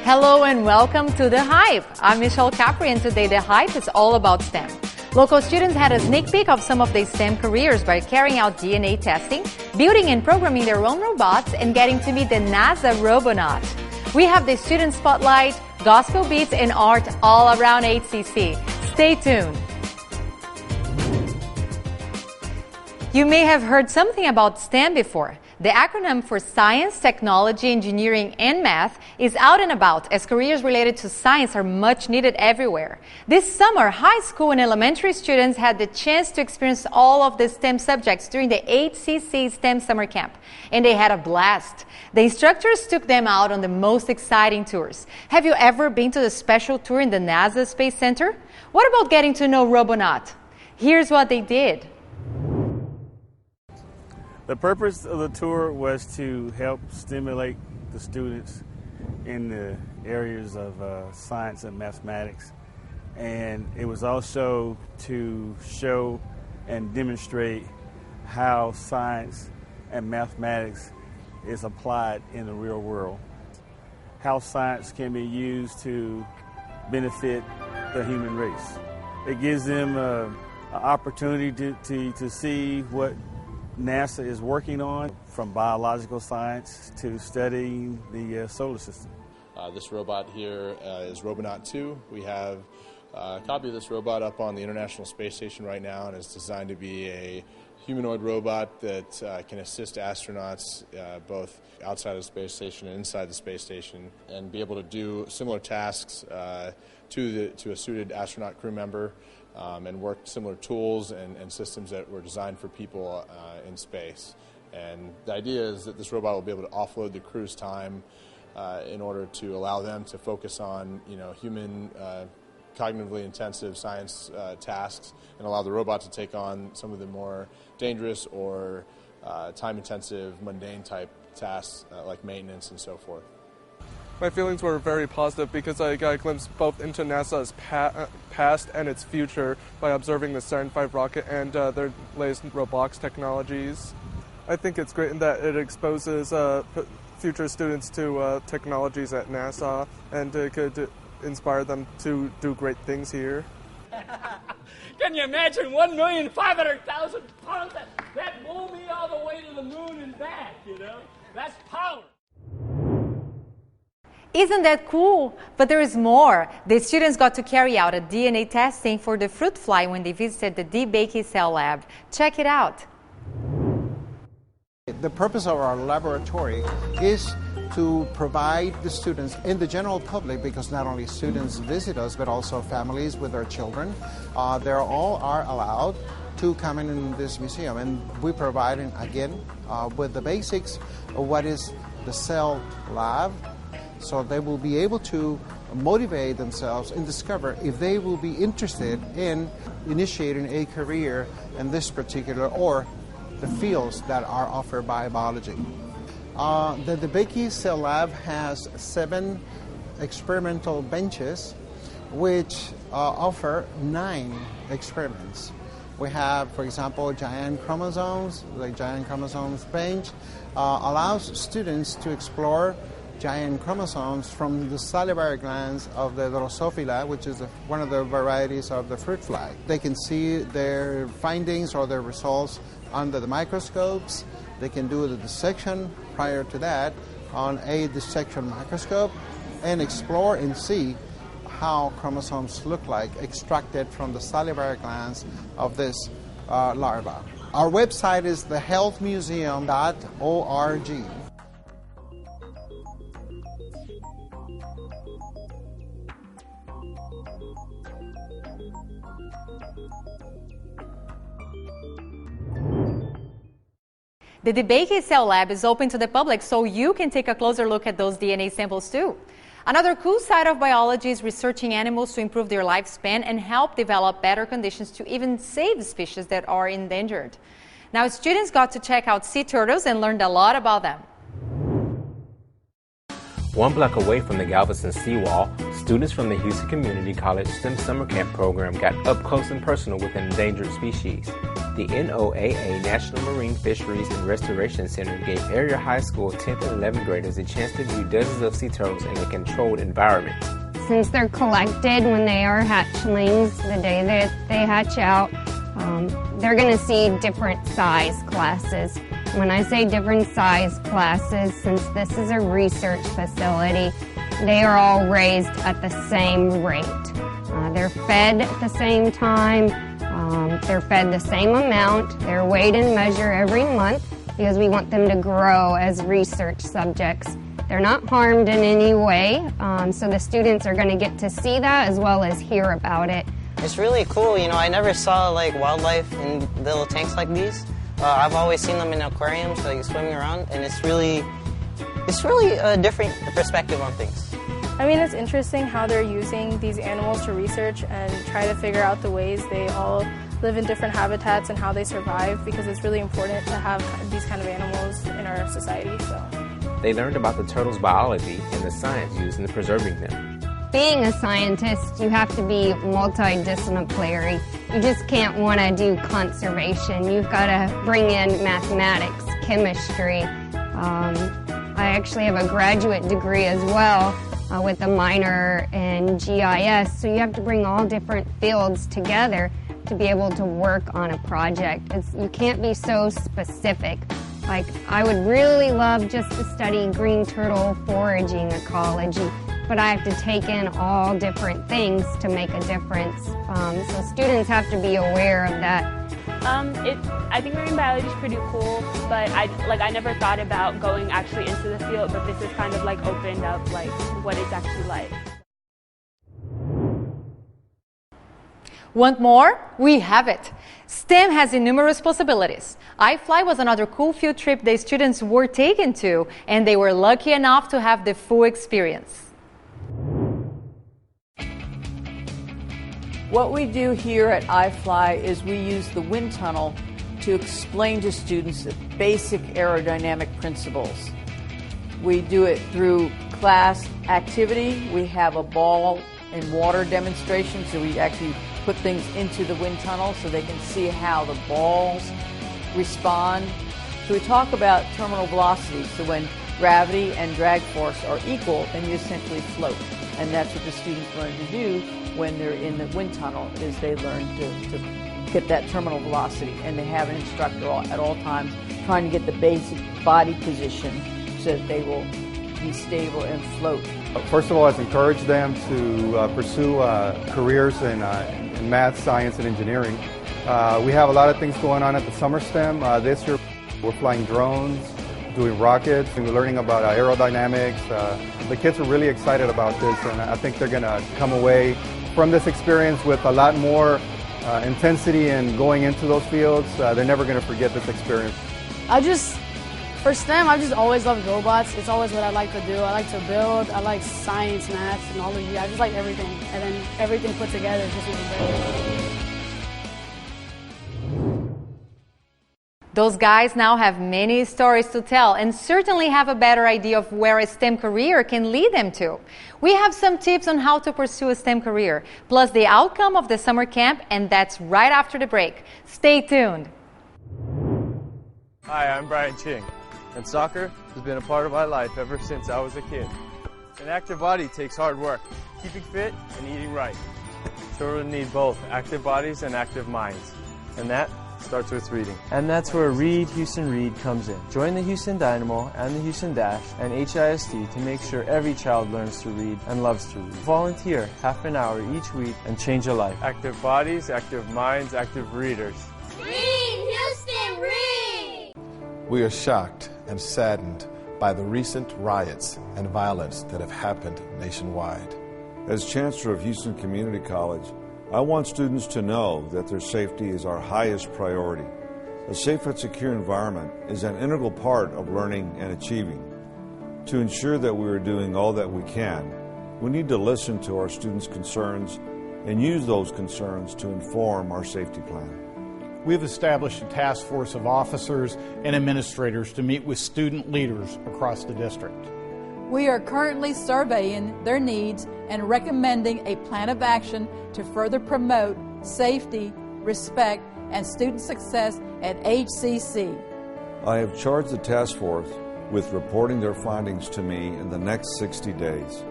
Hello and welcome to The Hype. I'm Michelle Capri, and today The Hype is all about STEM. Local students had a sneak peek of some of their STEM careers by carrying out DNA testing, building and programming their own robots, and getting to meet the NASA Robonaut. We have the student spotlight, gospel beats, and art all around HCC. Stay tuned. You may have heard something about STEM before. The acronym for Science, Technology, Engineering, and Math is out and about as careers related to science are much needed everywhere. This summer, high school and elementary students had the chance to experience all of the STEM subjects during the HCC Summer Camp, and they had a blast. The instructors took them out on the most exciting tours. Have you ever been to the special tour in the NASA Space Center? What about getting to know Robonaut? Here's what they did. The purpose of the tour was to help stimulate the students in the areas of science and mathematics, and it was also to show and demonstrate how science and mathematics is applied in the real world, how science can be used to benefit the human race. It gives them an opportunity to see what NASA is working on, from biological science to studying the solar system. This robot here is Robonaut 2. We have a copy of this robot up on the International Space Station right now, and it's designed to be a humanoid robot that can assist astronauts both outside of the space station and inside the space station, and be able to do similar tasks to a suited astronaut crew member, and work similar tools and systems that were designed for people in space. And the idea is that this robot will be able to offload the crew's time in order to allow them to focus on human cognitively intensive science tasks, and allow the robot to take on some of the more dangerous or time-intensive, mundane type tasks like maintenance and so forth. My feelings were very positive because I got a glimpse both into NASA's past and its future by observing the Saturn V rocket and their latest robotics technologies. I think it's great in that it exposes future students to technologies at NASA, and it could inspire them to do great things here. Can you imagine 1,500,000 pounds? That blew me all the way to the moon and back, That's power. Isn't that cool? But there is more. The students got to carry out a DNA testing for the fruit fly when they visited the DeBakey Cell Lab. Check it out. The purpose of our laboratory is to provide the students and the general public, because not only students visit us, but also families with their children. They all are allowed to come in this museum, and we provide, again, with the basics of what is the cell lab, so they will be able to motivate themselves and discover if they will be interested in initiating a career in this particular or the fields that are offered by biology. The DeBakey Cell Lab has 7 experimental benches which offer 9 experiments. We have, for example, giant chromosomes. The giant chromosomes bench allows students to explore giant chromosomes from the salivary glands of the Drosophila, which is one of the varieties of the fruit fly. They can see their findings or their results under the microscopes. They can do the dissection prior to that on a dissection microscope and explore and see how chromosomes look like extracted from the salivary glands of this larva. Our website is thehealthmuseum.org. The DeBakey Cell Lab is open to the public, so you can take a closer look at those DNA samples too. Another cool side of biology is researching animals to improve their lifespan and help develop better conditions to even save species that are endangered. Now, students got to check out sea turtles and learned a lot about them. 1 block away from the Galveston seawall, students from the Houston Community College STEM Summer Camp program got up close and personal with an endangered species. The NOAA National Marine Fisheries and Restoration Center gave Area High School 10th and 11th graders a chance to view dozens of sea turtles in a controlled environment. Since they're collected when they are hatchlings, the day that they hatch out, they're going to see different size classes. When I say different size classes, since this is a research facility, they are all raised at the same rate. They're fed at the same time, they're fed the same amount, they're weighed and measured every month because we want them to grow as research subjects. They're not harmed in any way, so the students are going to get to see that as well as hear about it. It's really cool, you know, I never saw like wildlife in little tanks like these. I've always seen them in aquariums, like swimming around, and it's really a different perspective on things. I mean, it's interesting how they're using these animals to research and try to figure out the ways they all live in different habitats and how they survive, because it's really important to have these kind of animals in our society. So they learned about the turtles' biology and the science used in preserving them. Being a scientist, you have to be multidisciplinary. You just can't want to do conservation. You've got to bring in mathematics, chemistry. I actually have a graduate degree as well with a minor in GIS, so you have to bring all different fields together to be able to work on a project. You can't be so specific. Like, I would really love just to study green turtle foraging ecology, but I have to take in all different things to make a difference. So students have to be aware of that. I think marine biology is pretty cool, but I never thought about going actually into the field, but this is kind of like opened up like what it's actually like. Want more? We have it. STEM has numerous possibilities. iFly was another cool field trip the students were taken to, and they were lucky enough to have the full experience. What we do here at iFly is we use the wind tunnel to explain to students the basic aerodynamic principles. We do it through class activity. We have a ball and water demonstration, so we actually put things into the wind tunnel so they can see how the balls respond. So we talk about terminal velocity. So when gravity and drag force are equal, then you essentially float. And that's what the students learn to do when they're in the wind tunnel, is they learn to get that terminal velocity. And they have an instructor at all times trying to get the basic body position so that they will be stable and float. First of all, let's encourage them to pursue careers in math, science, and engineering. We have a lot of things going on at the Summer STEM. This year we're flying drones, doing rockets, and we're learning about aerodynamics. The kids are really excited about this, and I think they're going to come away from this experience with a lot more intensity in going into those fields. They're never going to forget this experience. For STEM, I've just always loved robots. It's always what I like to do. I like to build. I like science, math, and all of you. I just like everything. And then everything put together is just even better. Those guys now have many stories to tell and certainly have a better idea of where a STEM career can lead them to. We have some tips on how to pursue a STEM career, plus the outcome of the summer camp, and that's right after the break. Stay tuned. Hi, I'm Brian Ching, and soccer has been a part of my life ever since I was a kid. An active body takes hard work, keeping fit and eating right. Children need both active bodies and active minds, and that starts with reading. And that's where Read Houston Read comes in. Join the Houston Dynamo and the Houston Dash and HISD to make sure every child learns to read and loves to read. Volunteer half an hour each week and change a life. Active bodies, active minds, active readers. Read Houston Read! We are shocked and saddened by the recent riots and violence that have happened nationwide. As Chancellor of Houston Community College, I want students to know that their safety is our highest priority. A safe and secure environment is an integral part of learning and achieving. To ensure that we are doing all that we can, we need to listen to our students' concerns and use those concerns to inform our safety plan. We've established a task force of officers and administrators to meet with student leaders across the district. We are currently surveying their needs and recommending a plan of action to further promote safety, respect, and student success at HCC. I have charged the task force with reporting their findings to me in the next 60 days.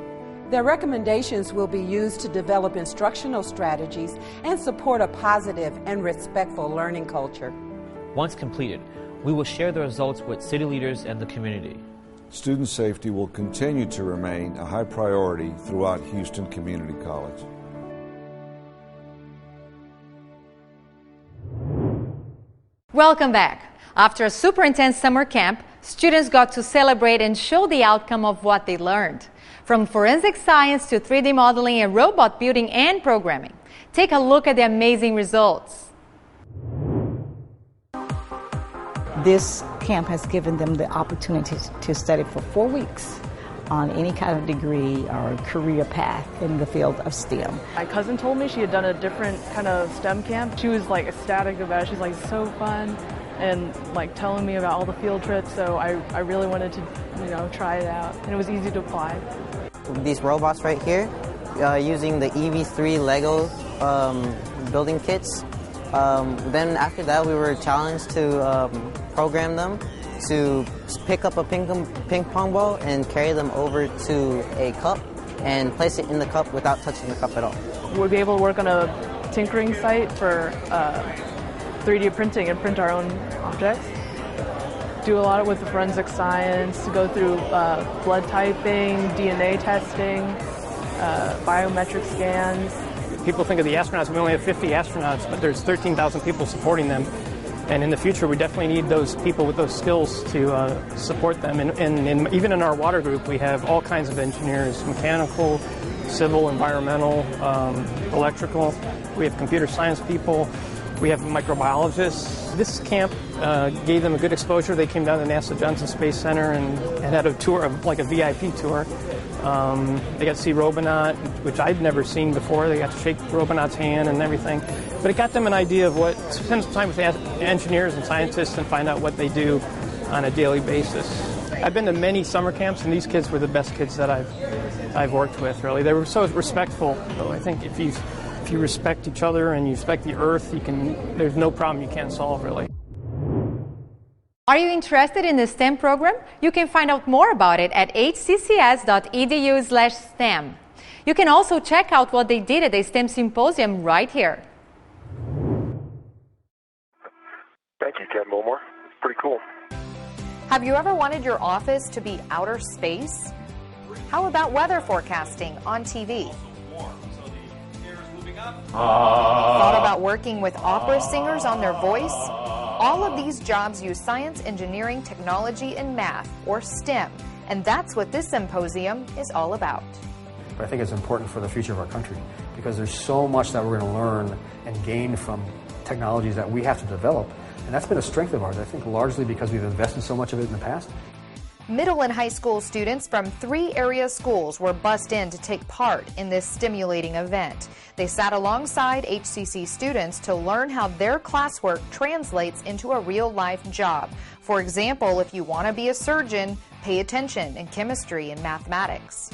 Their recommendations will be used to develop instructional strategies and support a positive and respectful learning culture. Once completed, we will share the results with city leaders and the community. Student safety will continue to remain a high priority throughout Houston Community College. Welcome back. After a super intense summer camp, students got to celebrate and show the outcome of what they learned. From forensic science to 3D modeling and robot building and programming. Take a look at the amazing results. This camp has given them the opportunity to study for 4 weeks on any kind of degree or career path in the field of STEM. My cousin told me she had done a different kind of STEM camp. She was like ecstatic about it. She's like, so fun, and like telling me about all the field trips. So I really wanted to, try it out, and it was easy to apply. These robots right here, using the EV3 Lego building kits. Then after that, we were challenged to program them to pick up a ping pong ball and carry them over to a cup and place it in the cup without touching the cup at all. We'll be able to work on a tinkering site for 3D printing and print our own objects. Do a lot with the forensic science, go through blood typing, DNA testing, biometric scans. People think of the astronauts, we only have 50 astronauts, but there's 13,000 people supporting them. And in the future, we definitely need those people with those skills to support them. And even in our water group, we have all kinds of engineers, mechanical, civil, environmental, electrical. We have computer science people. We have microbiologists. This camp gave them a good exposure. They came down to NASA Johnson Space Center and had a tour, like a VIP tour. They got to see Robonaut, which I'd never seen before. They got to shake Robonaut's hand and everything. But it got them an idea of spend some time with engineers and scientists and find out what they do on a daily basis. I've been to many summer camps, and these kids were the best kids that I've worked with, really. They were so respectful. So I think if you respect each other and you respect the earth, there's no problem you can't solve, really. Are you interested in the STEM program? You can find out more about it at hccs.edu/STEM. You can also check out what they did at the STEM Symposium right here. Thank you, Ken Wilmore. Pretty cool. Have you ever wanted your office to be outer space? How about weather forecasting on TV? Thought about working with opera singers on their voice? All of these jobs use science, engineering, technology, and math, or STEM, and that's what this symposium is all about. But I think it's important for the future of our country because there's so much that we're going to learn and gain from technologies that we have to develop, and that's been a strength of ours, I think, largely because we've invested so much of it in the past. Middle and high school students from 3 area schools were bussed in to take part in this stimulating event. They sat alongside HCC students to learn how their classwork translates into a real-life job. For example, if you want to be a surgeon, pay attention in chemistry and mathematics.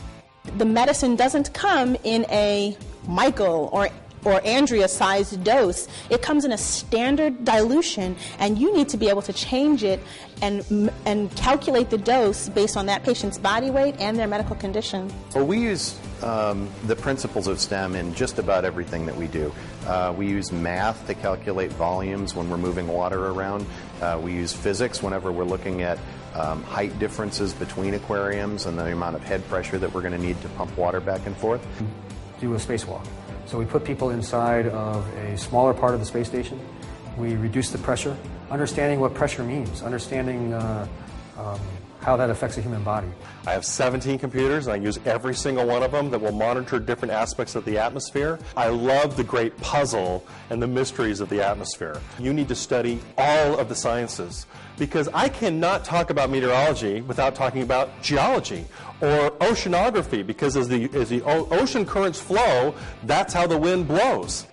The medicine doesn't come in a Michael or Andrea-sized dose. It comes in a standard dilution, and you need to be able to change it and calculate the dose based on that patient's body weight and their medical condition. Well, we use the principles of STEM in just about everything that we do. We use math to calculate volumes when we're moving water around. We use physics whenever we're looking at height differences between aquariums and the amount of head pressure that we're going to need to pump water back and forth. Do a spacewalk. So we put people inside of a smaller part of the space station. We reduce the pressure, understanding what pressure means, understanding how that affects the human body. I have 17 computers, and I use every single one of them that will monitor different aspects of the atmosphere. I love the great puzzle and the mysteries of the atmosphere. You need to study all of the sciences, because I cannot talk about meteorology without talking about geology or oceanography, because as the ocean currents flow, that's how the wind blows.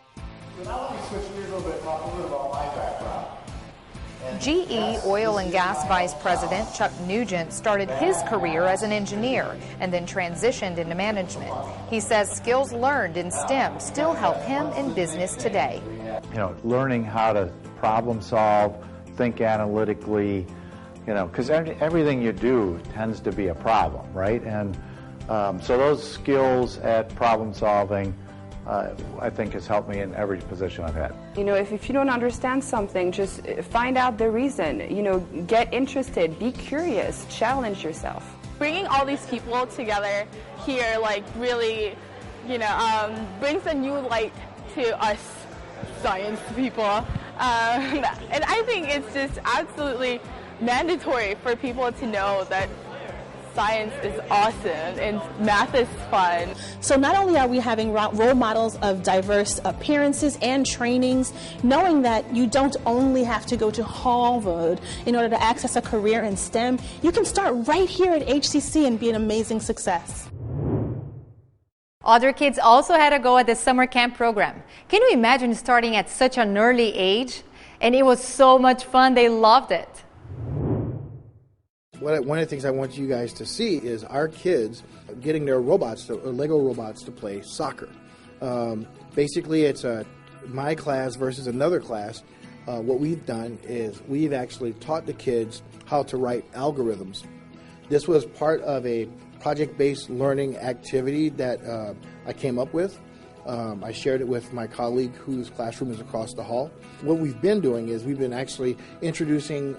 So now let me switch gears a little bit and talk a little bit about my background. GE Oil and Gas Vice President Chuck Nugent started his career as an engineer and then transitioned into management. He says skills learned in STEM still help him in business today. You know, learning how to problem solve, think analytically, you know, because everything you do tends to be a problem, right? And so those skills at problem solving, I think has helped me in every position I've had. You know, if you don't understand something, just find out the reason. You know, get interested, be curious, challenge yourself. Bringing all these people together here, like, really, you know, brings a new light to us science people. And I think it's just absolutely mandatory for people to know that science is awesome and math is fun. So not only are we having role models of diverse appearances and trainings, knowing that you don't only have to go to Harvard in order to access a career in STEM, you can start right here at HCC and be an amazing success. Other kids also had a go at the summer camp program. Can you imagine starting at such an early age? And it was so much fun. They loved it. One of the things I want you guys to see is our kids getting their robots, Lego robots, to play soccer. Basically, it's my class versus another class. What we've done is we've actually taught the kids how to write algorithms. This was part of a project-based learning activity that I came up with. I shared it with my colleague whose classroom is across the hall. What we've been doing is we've been actually introducing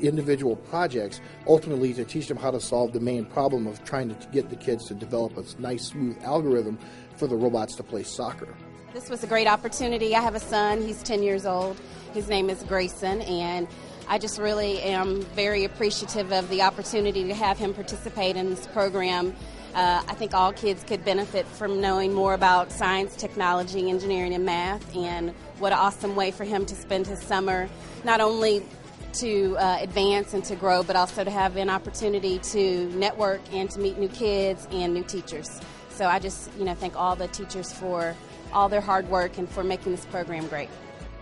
individual projects ultimately to teach them how to solve the main problem of trying to get the kids to develop a nice, smooth algorithm for the robots to play soccer. This was a great opportunity. I have a son. He's 10 years old. His name is Grayson, and I just really am very appreciative of the opportunity to have him participate in this program. I think all kids could benefit from knowing more about science, technology, engineering, and math, and what an awesome way for him to spend his summer, not only to advance and to grow, but also to have an opportunity to network and to meet new kids and new teachers. So I just, thank all the teachers for all their hard work and for making this program great.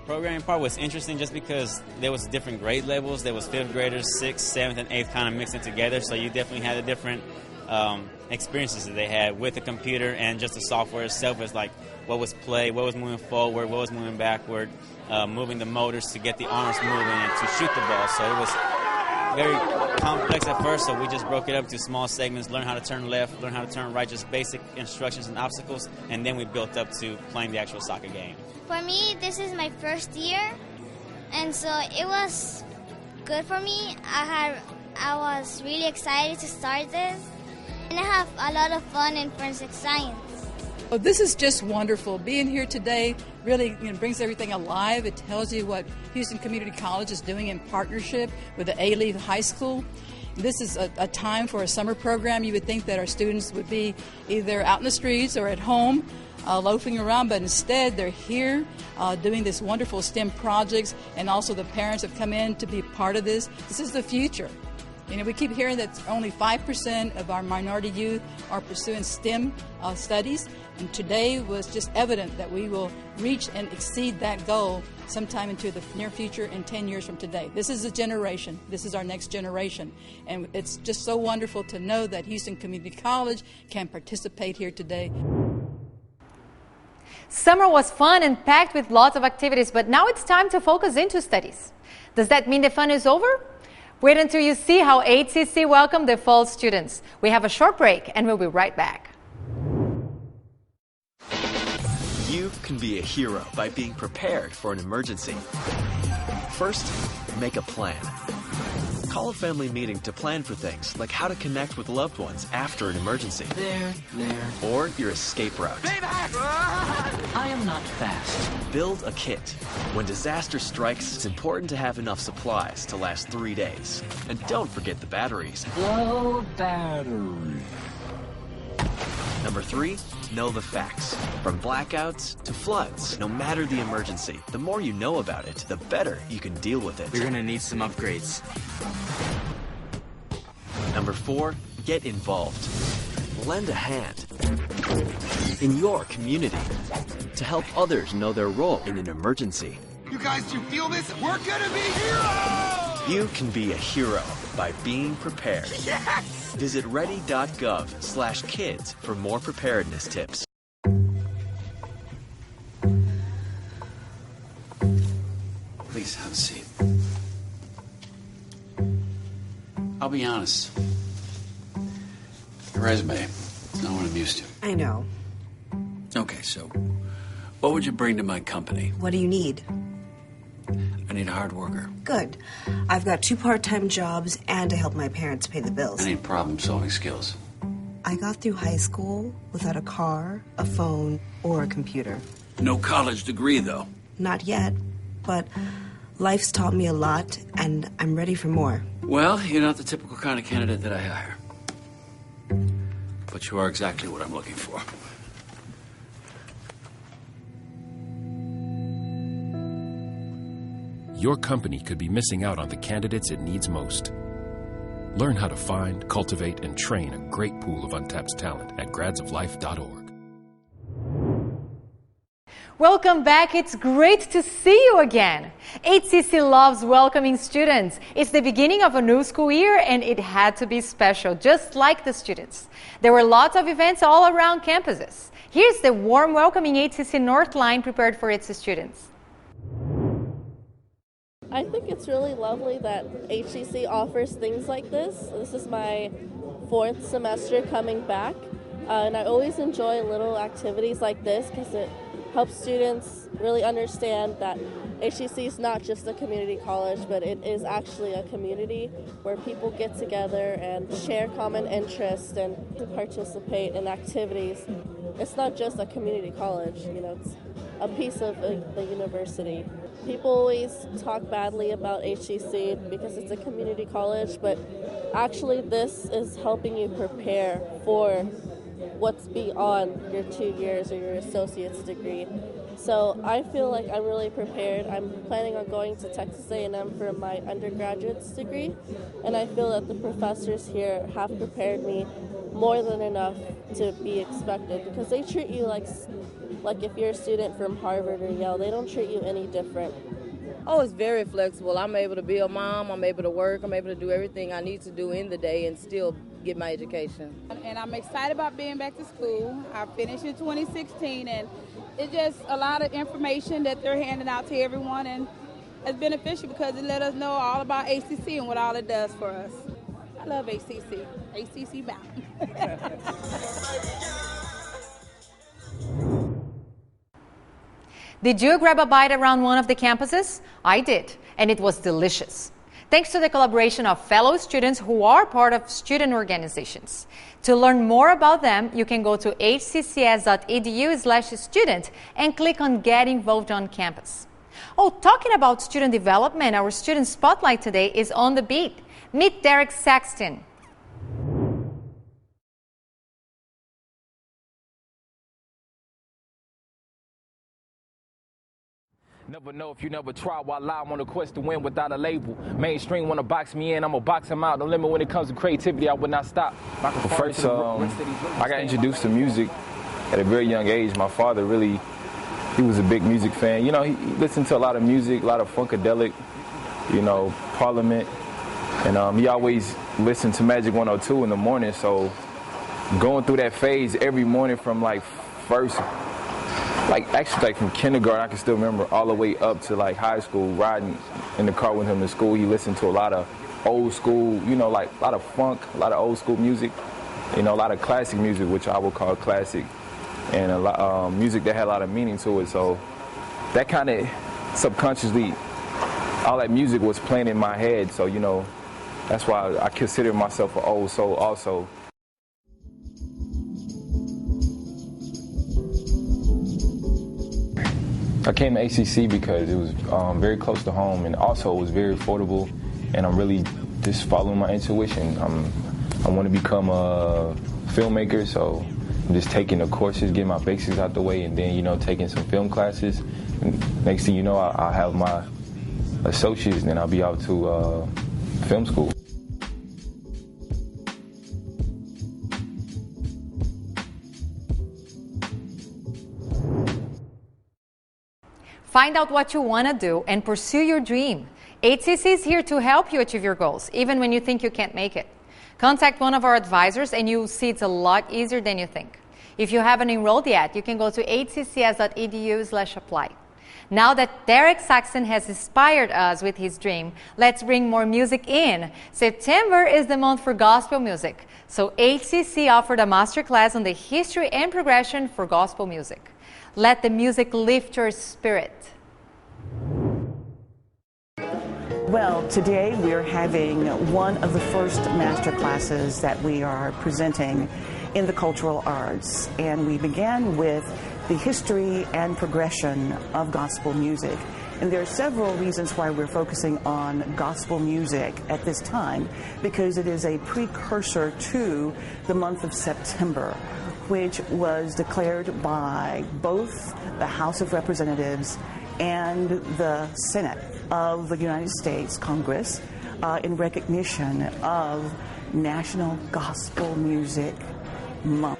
Programming part was interesting just because there was different grade levels. There was 5th graders, 6th, 7th, and 8th kind of mixing together. So you definitely had a different experiences that they had with the computer and just the software itself. Is like what was play, what was moving forward, what was moving backward, moving the motors to get the arms moving and to shoot the ball. So it was very complex at first, so we just broke it up to small segments, learn how to turn left, learn how to turn right, just basic instructions and obstacles, and then we built up to playing the actual soccer game. For me, this is my first year, and so it was good for me. I was really excited to start this, and I have a lot of fun in forensic science. Well, this is just wonderful. Being here today really brings everything alive. It tells you what Houston Community College is doing in partnership with the A-Leave High School. This is a time for a summer program. You would think that our students would be either out in the streets or at home loafing around, but instead they're here doing this wonderful STEM projects, and also the parents have come in to be part of this. This is the future. We keep hearing that only 5% of our minority youth are pursuing STEM studies, and today was just evident that we will reach and exceed that goal sometime into the near future in 10 years from today. This is a generation. This is our next generation, and it's just so wonderful to know that Houston Community College can participate here today. Summer was fun and packed with lots of activities, but now it's time to focus into studies. Does that mean the fun is over? Wait until you see how HCC welcomed the fall students. We have a short break and we'll be right back. You can be a hero by being prepared for an emergency. First, make a plan. Call a family meeting to plan for things like how to connect with loved ones after an emergency. There. Or your escape route. I am not fast. Build a kit. When disaster strikes, it's important to have enough supplies to last 3 days. And don't forget the batteries. Low battery. Number 3, know the facts. From blackouts to floods, no matter the emergency, the more you know about it, the better you can deal with it. You're gonna need some upgrades. Number 4, get involved. Lend a hand in your community to help others know their role in an emergency. You guys, do you feel this? We're gonna be heroes! You can be a hero by being prepared. Yes! Visit ready.gov/kids for more preparedness tips. Please have a seat. I'll be honest. Your resume is not what I'm used to. I know. Okay, so what would you bring to my company? What do you need? I need a hard worker. Good. I've got 2 part-time jobs and to help my parents pay the bills. I need problem-solving skills. I got through high school without a car, a phone, or a computer. No college degree, though. Not yet, but life's taught me a lot, and I'm ready for more. Well, you're not the typical kind of candidate that I hire. But you are exactly what I'm looking for. Your company could be missing out on the candidates it needs most. Learn how to find, cultivate, and train a great pool of untapped talent at gradsoflife.org. Welcome back. It's great to see you again. HCC loves welcoming students. It's the beginning of a new school year and it had to be special, just like the students. There were lots of events all around campuses. Here's the warm welcoming HCC North line prepared for its students. I think it's really lovely that HCC offers things like this. This is my 4th semester coming back, and I always enjoy little activities like this because it helps students really understand that HCC is not just a community college, but it is actually a community where people get together and share common interests and participate in activities. It's not just a community college, it's a piece of the university. People always talk badly about HCC because it's a community college, but actually this is helping you prepare for what's beyond your 2 years or your associate's degree. So I feel like I'm really prepared. I'm planning on going to Texas A&M for my undergraduate's degree, and I feel that the professors here have prepared me more than enough to be expected because they treat you like if you're a student from Harvard or Yale, they don't treat you any different. Oh, it's very flexible. I'm able to be a mom, I'm able to work, I'm able to do everything I need to do in the day and still get my education. And I'm excited about being back to school. I finished in 2016 and it's just a lot of information that they're handing out to everyone and it's beneficial because it let us know all about HCC and what all it does for us. I love HCC. HCC bound. Did you grab a bite around one of the campuses? I did, and it was delicious. Thanks to the collaboration of fellow students who are part of student organizations. To learn more about them, you can go to hccs.edu/student and click on Get Involved on Campus. Oh, talking about student development, our student spotlight today is on the beat. Meet Derek Saxton. Never know if you never try while I'm on a quest to win without a label. Mainstream want to box me in, I'm going to box him out. No limit when it comes to creativity, I would not stop. First, I got introduced to music at a very young age. My father he was a big music fan. He listened to a lot of music, a lot of Funkadelic, Parliament. And he always listened to Magic 102 in the morning. So going through that phase every morning from from kindergarten, I can still remember all the way up to high school, riding in the car with him to school. He listened to a lot of old school, a lot of funk, a lot of old school music, a lot of classic music, which I would call classic, and a lot music that had a lot of meaning to it. So that kind of subconsciously, all that music was playing in my head. So, that's why I consider myself an old soul also. I came to HCC because it was very close to home and also it was very affordable, and I'm really just following my intuition. I want to become a filmmaker, so I'm just taking the courses, getting my basics out the way, and then, taking some film classes. And next thing you know, I'll have my associates, and then I'll be out to film school. Find out what you want to do and pursue your dream. HCC is here to help you achieve your goals, even when you think you can't make it. Contact one of our advisors and you'll see it's a lot easier than you think. If you haven't enrolled yet, you can go to hccs.edu/apply. Now that Derek Saxon has inspired us with his dream, let's bring more music in. September is the month for gospel music, so HCC offered a masterclass on the history and progression for gospel music. Let the music lift your spirit. Well, today we're having one of the first master classes that we are presenting in the cultural arts. And we began with the history and progression of gospel music. And there are several reasons why we're focusing on gospel music at this time, because it is a precursor to the month of September, which was declared by both the House of Representatives and the Senate of the United States Congress in recognition of National Gospel Music Month.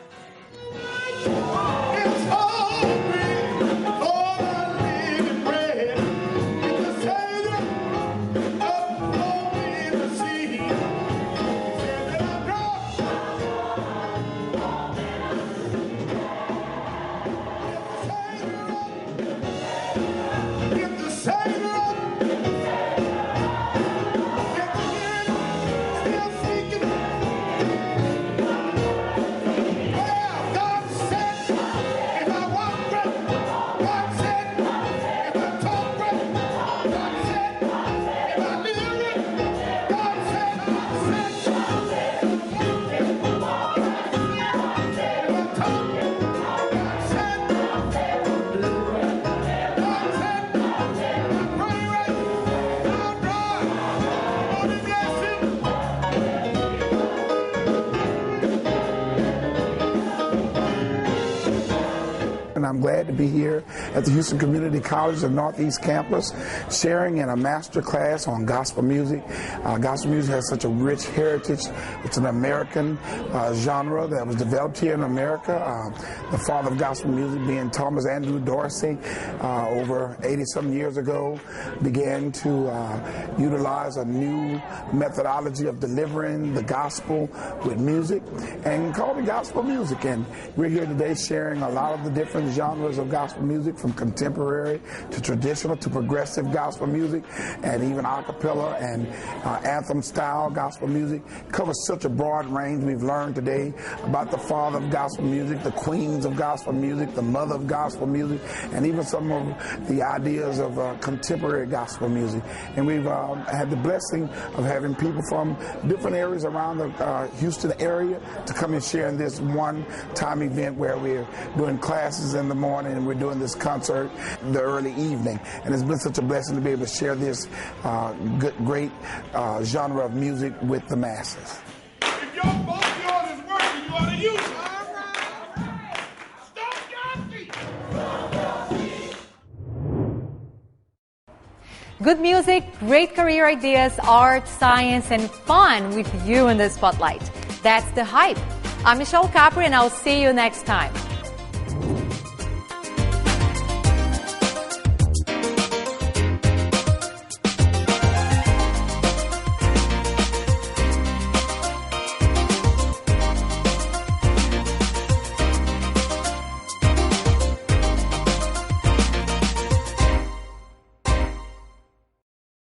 And I'm glad to be here at the Houston Community College of Northeast Campus, sharing in a master class on gospel music. Gospel music has such a rich heritage. It's an American genre that was developed here in America. The father of gospel music being Thomas Andrew Dorsey, over 80-some years ago, began to utilize a new methodology of delivering the gospel with music and called it gospel music. And we're here today sharing a lot of the different genres of gospel music, from contemporary to traditional to progressive gospel music, and even a cappella and anthem style gospel music. It covers such a broad range. We've learned today about the father of gospel music, the queens of gospel music, the mother of gospel music, and even some of the ideas of contemporary gospel music. And we've had the blessing of having people from different areas around the Houston area to come and share in this one-time event where we're doing classes in the morning and we're doing this concert in the early evening. And it's been such a blessing to be able to share this great genre of music with the masses. If both of yours is working, you ought to use it. Good music, great career ideas, art, science, and fun with you in the spotlight. That's The Hype. I'm Michelle Capri, and I'll see you next time.